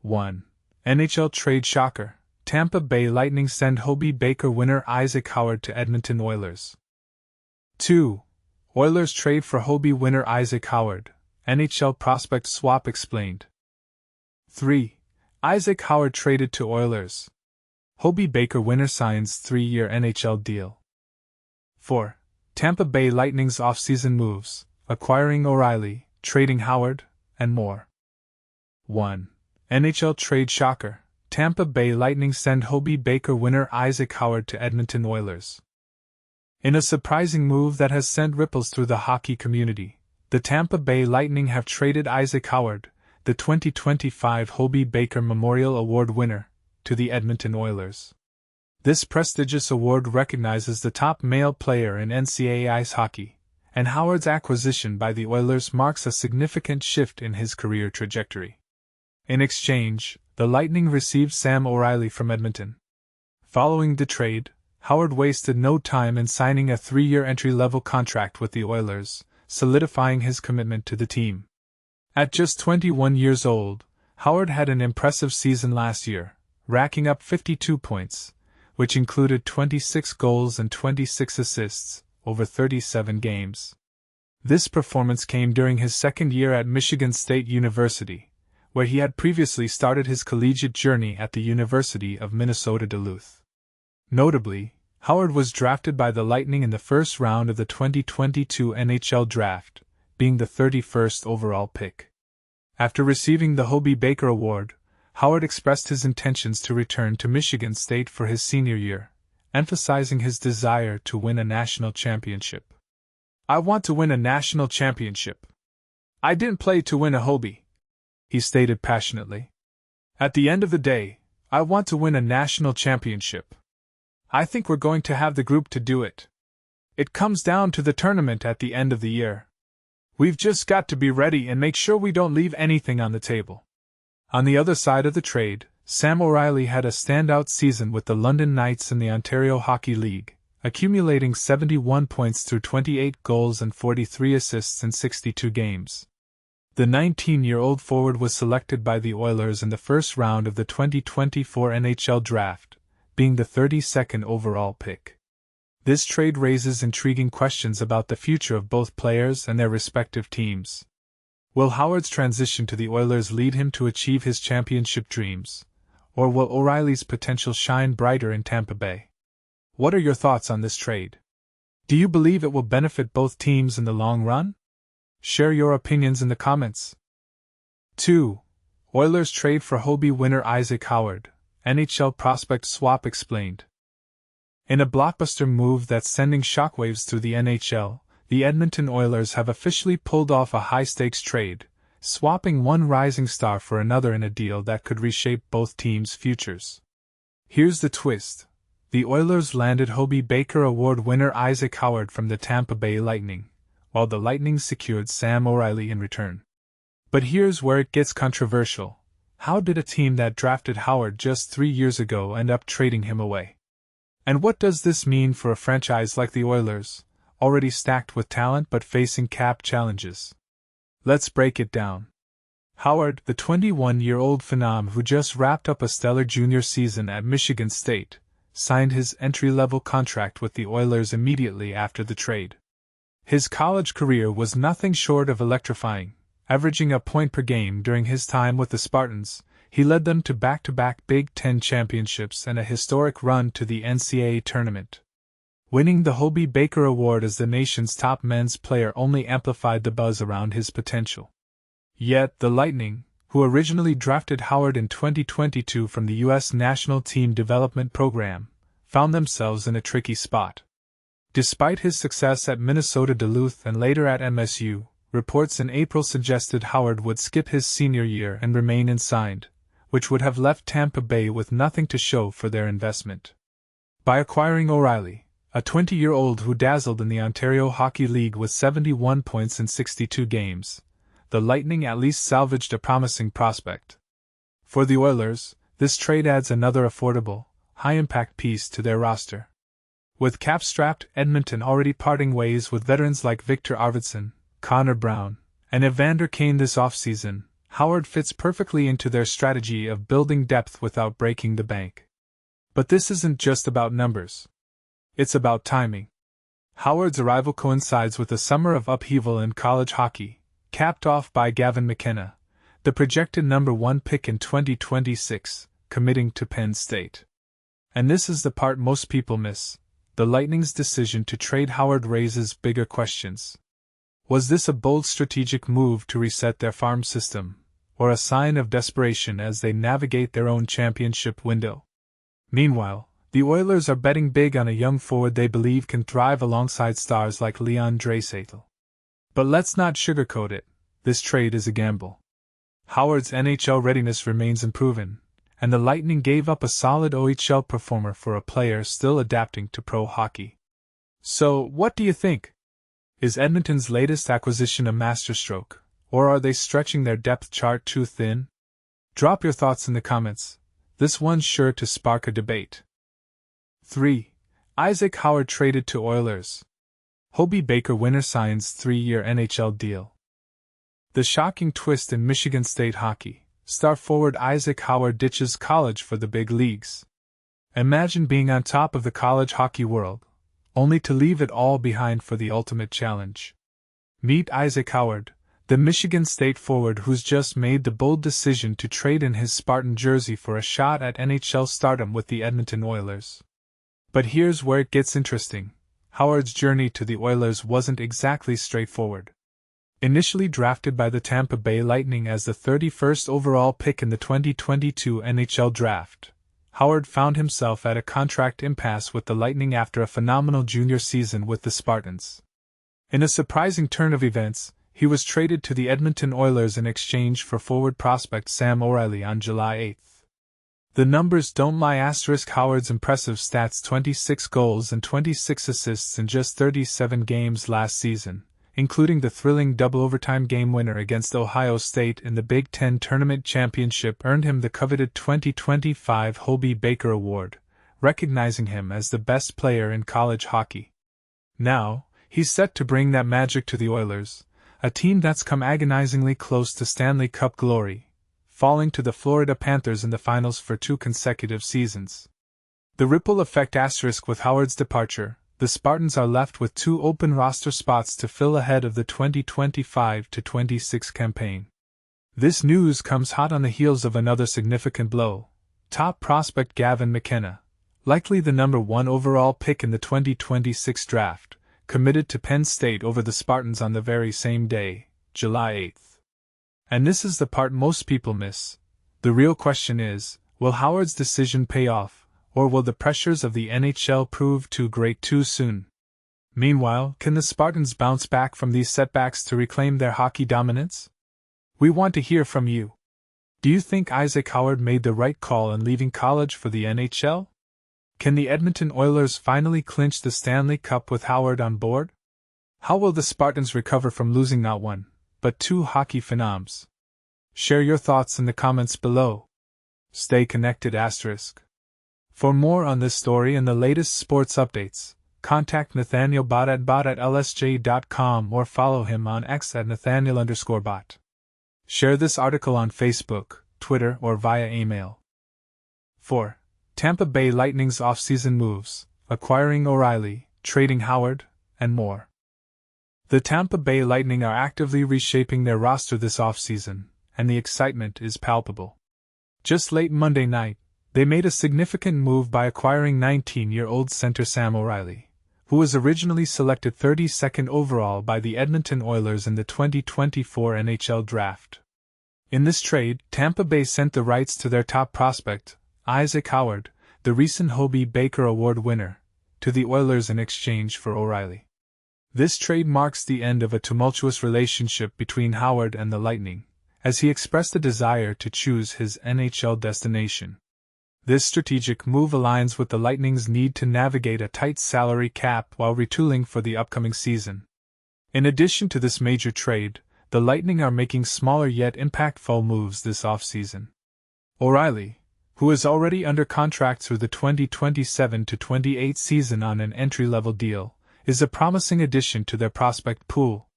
1. NHL trade shocker. Tampa Bay Lightning send Hobey Baker winner Isaac Howard to Edmonton Oilers. 2. Oilers trade for Hobey winner Isaac Howard. NHL prospect swap explained. 3. Isaac Howard traded to Oilers. Hobey Baker winner signs 3-year NHL deal. 4. Tampa Bay Lightning's offseason moves, acquiring O'Reilly, trading Howard, and more. 1. NHL trade shocker. Tampa Bay Lightning send Hobey Baker winner Isaac Howard to Edmonton Oilers. In a surprising move that has sent ripples through the hockey community, the Tampa Bay Lightning have traded Isaac Howard, the 2025 Hobey Baker Memorial Award winner, to the Edmonton Oilers. This prestigious award recognizes the top male player in NCAA ice hockey, and Howard's acquisition by the Oilers marks a significant shift in his career trajectory. In exchange, the Lightning received Sam O'Reilly from Edmonton. Following the trade, Howard wasted no time in signing a 3-year entry-level contract with the Oilers, solidifying his commitment to the team. At just 21 years old, Howard had an impressive season last year, racking up 52 points, which included 26 goals and 26 assists, over 37 games. This performance came during his second year at Michigan State University, where he had previously started his collegiate journey at the University of Minnesota Duluth. Notably, Howard was drafted by the Lightning in the first round of the 2022 NHL Draft, being the 31st overall pick. After receiving the Hobey Baker Award, Howard expressed his intentions to return to Michigan State for his senior year, emphasizing his desire to win a national championship. "I want to win a national championship. I didn't play to win a Hobey," he stated passionately. "At the end of the day, I want to win a national championship. I think we're going to have the group to do it. It comes down to the tournament at the end of the year. We've just got to be ready and make sure we don't leave anything on the table." On the other side of the trade, Sam O'Reilly had a standout season with the London Knights in the Ontario Hockey League, accumulating 71 points through 28 goals and 43 assists in 62 games. The 19-year-old forward was selected by the Oilers in the first round of the 2024 NHL Draft, being the 32nd overall pick. This trade raises intriguing questions about the future of both players and their respective teams. Will Howard's transition to the Oilers lead him to achieve his championship dreams, or will O'Reilly's potential shine brighter in Tampa Bay? What are your thoughts on this trade? Do you believe it will benefit both teams in the long run? Share your opinions in the comments. 2. Oilers trade for Hobey winner Isaac Howard, NHL prospect swap explained. In a blockbuster move that's sending shockwaves through the NHL, the Edmonton Oilers have officially pulled off a high-stakes trade, swapping one rising star for another in a deal that could reshape both teams' futures. Here's the twist. The Oilers landed Hobey Baker Award winner Isaac Howard from the Tampa Bay Lightning, while the Lightning secured Sam O'Reilly in return. But here's where it gets controversial. How did a team that drafted Howard just 3 years ago end up trading him away? And what does this mean for a franchise like the Oilers, already stacked with talent but facing cap challenges? Let's break it down. Howard, the 21-year-old phenom who just wrapped up a stellar junior season at Michigan State, signed his entry-level contract with the Oilers immediately after the trade. His college career was nothing short of electrifying. Averaging a point per game during his time with the Spartans, he led them to back-to-back Big Ten championships and a historic run to the NCAA tournament. Winning the Hobey Baker Award as the nation's top men's player only amplified the buzz around his potential. Yet, the Lightning, who originally drafted Howard in 2022 from the U.S. National Team Development Program, found themselves in a tricky spot. Despite his success at Minnesota Duluth and later at MSU, reports in April suggested Howard would skip his senior year and remain unsigned, which would have left Tampa Bay with nothing to show for their investment. By acquiring O'Reilly, a 20-year-old who dazzled in the Ontario Hockey League with 71 points in 62 games, the Lightning at least salvaged a promising prospect. For the Oilers, this trade adds another affordable, high-impact piece to their roster. With cap-strapped Edmonton already parting ways with veterans like Victor Arvidsson, Connor Brown, and Evander Kane this offseason, Howard fits perfectly into their strategy of building depth without breaking the bank. But this isn't just about numbers. It's about timing. Howard's arrival coincides with a summer of upheaval in college hockey, capped off by Gavin McKenna, the projected number 1 pick in 2026, committing to Penn State. And this is the part most people miss. The Lightning's decision to trade Howard raises bigger questions. Was this a bold strategic move to reset their farm system, or a sign of desperation as they navigate their own championship window? Meanwhile, the Oilers are betting big on a young forward they believe can thrive alongside stars like Leon Draisaitl. But let's not sugarcoat it, this trade is a gamble. Howard's NHL readiness remains unproven, and the Lightning gave up a solid OHL performer for a player still adapting to pro hockey. So, what do you think? Is Edmonton's latest acquisition a masterstroke, or are they stretching their depth chart too thin? Drop your thoughts in the comments. This one's sure to spark a debate. 3. Isaac Howard traded to Oilers. Hobey Baker winner signs 3-year NHL deal. The shocking twist in Michigan State hockey. Star forward Isaac Howard ditches college for the big leagues. Imagine being on top of the college hockey world, only to leave it all behind for the ultimate challenge. Meet Isaac Howard, the Michigan State forward who's just made the bold decision to trade in his Spartan jersey for a shot at NHL stardom with the Edmonton Oilers. But here's where it gets interesting. Howard's journey to the Oilers wasn't exactly straightforward. Initially drafted by the Tampa Bay Lightning as the 31st overall pick in the 2022 NHL Draft, Howard found himself at a contract impasse with the Lightning after a phenomenal junior season with the Spartans. In a surprising turn of events, he was traded to the Edmonton Oilers in exchange for forward prospect Sam O'Reilly on July 8. The numbers don't lie. Howard's impressive stats: 26 goals and 26 assists in just 37 games last season, including the thrilling double overtime game winner against Ohio State in the Big Ten Tournament Championship, earned him the coveted 2025 Hobey Baker Award, recognizing him as the best player in college hockey. Now, he's set to bring that magic to the Oilers, a team that's come agonizingly close to Stanley Cup glory, falling to the Florida Panthers in the finals for 2 consecutive seasons. The ripple effect * with Howard's departure, the Spartans are left with 2 open roster spots to fill ahead of the 2025-26 campaign. This news comes hot on the heels of another significant blow. Top prospect Gavin McKenna, likely the number 1 overall pick in the 2026 draft, committed to Penn State over the Spartans on the very same day, July 8. And this is the part most people miss. The real question is, will Howard's decision pay off, or will the pressures of the NHL prove too great too soon? Meanwhile, can the Spartans bounce back from these setbacks to reclaim their hockey dominance? We want to hear from you. Do you think Isaac Howard made the right call in leaving college for the NHL? Can the Edmonton Oilers finally clinch the Stanley Cup with Howard on board? How will the Spartans recover from losing not 1, but 2 hockey phenoms? Share your thoughts in the comments below. Stay connected *. For more on this story and the latest sports updates, contact Nathaniel Bott at lsj.com or follow him on X at Nathaniel_Bott. Share this article on Facebook, Twitter, or via email. 4. Tampa Bay Lightning's offseason moves, acquiring O'Reilly, trading Howard, and more. The Tampa Bay Lightning are actively reshaping their roster this offseason, and the excitement is palpable. Just late Monday night, they made a significant move by acquiring 19-year-old center Sam O'Reilly, who was originally selected 32nd overall by the Edmonton Oilers in the 2024 NHL Draft. In this trade, Tampa Bay sent the rights to their top prospect, Isaac Howard, the recent Hobey Baker Award winner, to the Oilers in exchange for O'Reilly. This trade marks the end of a tumultuous relationship between Howard and the Lightning, as he expressed a desire to choose his NHL destination. This strategic move aligns with the Lightning's need to navigate a tight salary cap while retooling for the upcoming season. In addition to this major trade, the Lightning are making smaller yet impactful moves this offseason. O'Reilly, who is already under contract through the 2027-28 season on an entry-level deal, is a promising addition to their prospect pool.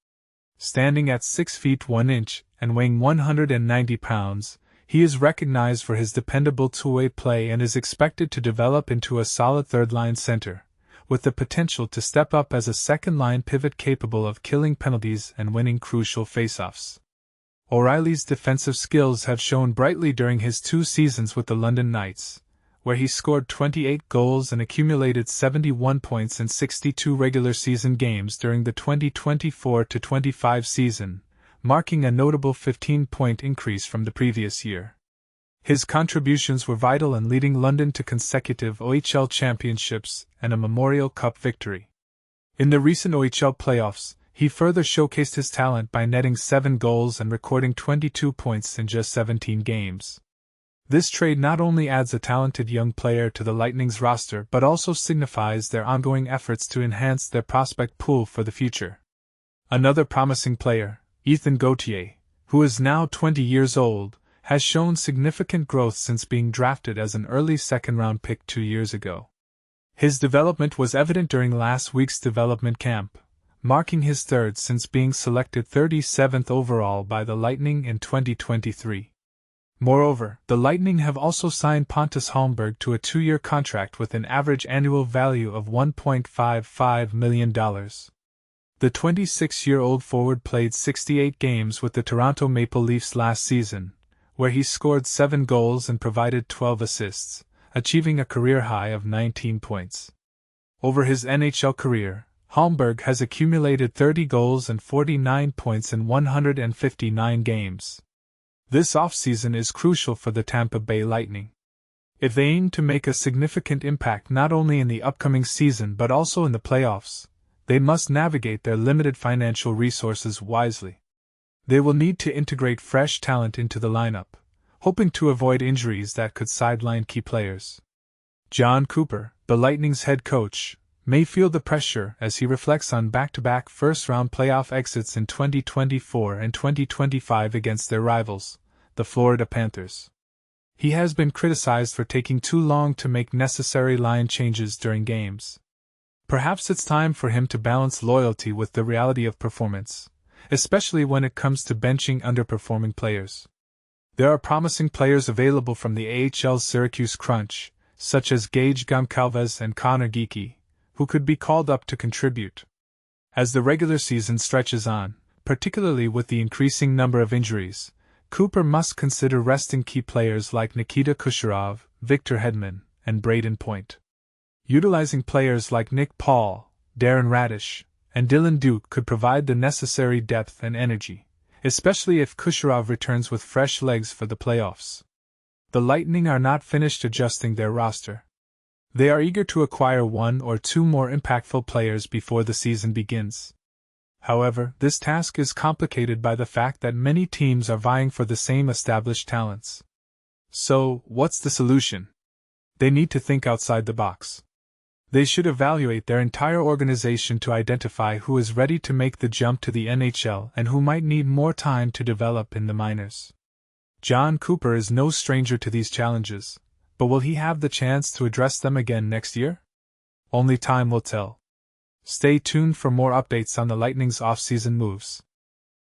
Standing at 6 feet 1 inch and weighing 190 pounds, he is recognized for his dependable two-way play and is expected to develop into a solid third-line center, with the potential to step up as a second-line pivot capable of killing penalties and winning crucial faceoffs. O'Reilly's defensive skills have shone brightly during his 2 seasons with the London Knights, where he scored 28 goals and accumulated 71 points in 62 regular season games during the 2024-25 season, marking a notable 15-point increase from the previous year. His contributions were vital in leading London to consecutive OHL championships and a Memorial Cup victory. In the recent OHL playoffs, he further showcased his talent by netting 7 goals and recording 22 points in just 17 games. This trade not only adds a talented young player to the Lightning's roster but also signifies their ongoing efforts to enhance their prospect pool for the future. Another promising player, Ethan Gauthier, who is now 20 years old, has shown significant growth since being drafted as an early second-round pick 2 years ago. His development was evident during last week's development camp, marking his third since being selected 37th overall by the Lightning in 2023. Moreover, the Lightning have also signed Pontus Holmberg to a 2-year contract with an average annual value of $1.55 million. The 26-year-old forward played 68 games with the Toronto Maple Leafs last season, where he scored 7 goals and provided 12 assists, achieving a career high of 19 points. Over his NHL career, Holmberg has accumulated 30 goals and 49 points in 159 games. This offseason is crucial for the Tampa Bay Lightning. If they aim to make a significant impact not only in the upcoming season but also in the playoffs, they must navigate their limited financial resources wisely. They will need to integrate fresh talent into the lineup, hoping to avoid injuries that could sideline key players. John Cooper, the Lightning's head coach, may feel the pressure as he reflects on back-to-back first-round playoff exits in 2024 and 2025 against their rivals, the Florida Panthers. He has been criticized for taking too long to make necessary line changes during games. Perhaps it's time for him to balance loyalty with the reality of performance, especially when it comes to benching underperforming players. There are promising players available from the AHL's Syracuse Crunch, such as Gage Goncalves and Connor Geekie, who could be called up to contribute. As the regular season stretches on, particularly with the increasing number of injuries, Cooper must consider resting key players like Nikita Kucherov, Victor Hedman, and Braden Point. Utilizing players like Nick Paul, Darren Radish, and Dylan Duke could provide the necessary depth and energy, especially if Kucherov returns with fresh legs for the playoffs. The Lightning are not finished adjusting their roster. They are eager to acquire 1 or 2 more impactful players before the season begins. However, this task is complicated by the fact that many teams are vying for the same established talents. So, what's the solution? They need to think outside the box. They should evaluate their entire organization to identify who is ready to make the jump to the NHL and who might need more time to develop in the minors. John Cooper is no stranger to these challenges, but will he have the chance to address them again next year? Only time will tell. Stay tuned for more updates on the Lightning's off-season moves.